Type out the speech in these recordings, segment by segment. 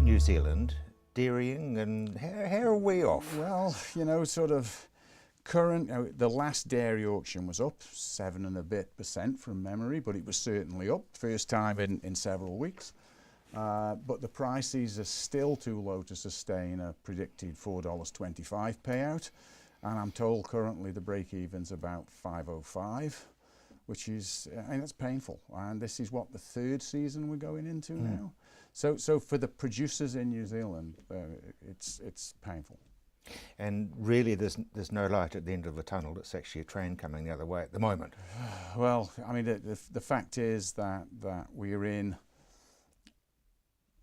New Zealand, dairying, and how are we off? Well, you know, sort of the last dairy auction was up 7% and a bit from memory, but it was certainly up, first time in several weeks. But the prices are still too low to sustain a predicted $4.25 payout, and I'm told currently the break-even's about $5.05, which is, I mean, that's painful. And this is what, the third season we're going into now. So for the producers in New Zealand, it's painful. And really there's no light at the end of the tunnel. It's actually a train coming the other way at the moment. Well, I mean, the fact is that we're in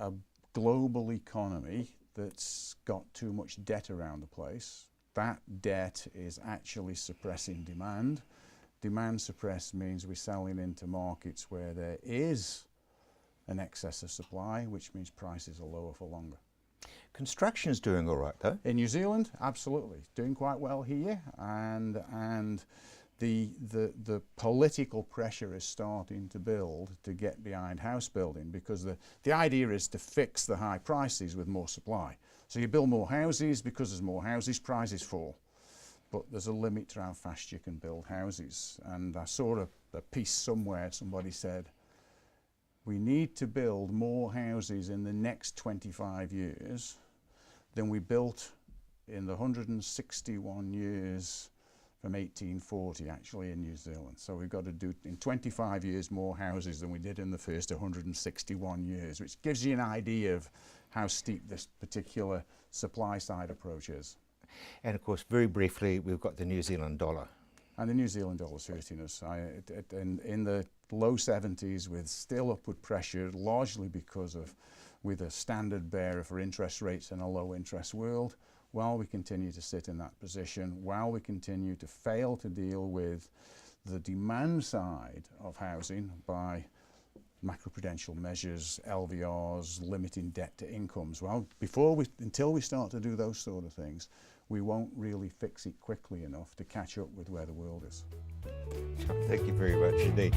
a global economy that's got too much debt around the place. That debt is actually suppressing demand. Demand suppressed means we're selling into markets where there is an excess of supply, which means prices are lower for longer. Construction's doing all right though. In New Zealand, absolutely, doing quite well here, and the political pressure is starting to build to get behind house building, because the idea is to fix the high prices with more supply. So you build more houses, because there's more houses, prices fall. But there's a limit to how fast you can build houses. And I saw a piece somewhere, somebody said, we need to build more houses in the next 25 years than we built in the 161 years from 1840 actually in New Zealand. So we've got to do in 25 years more houses than we did in the first 161 years, which gives you an idea of how steep this particular supply side approach is. And of course, very briefly, we've got the New Zealand dollar. And the New Zealand dollar's hurting us. In the low 70s with still upward pressure, largely because of with a standard bearer for interest rates in a low interest world. While we continue to sit in that position, while we continue to fail to deal with the demand side of housing by macroprudential measures, LVRs, limiting debt to incomes, well, until we start to do those sort of things, we won't really fix it quickly enough to catch up with where the world is. Thank you very much indeed.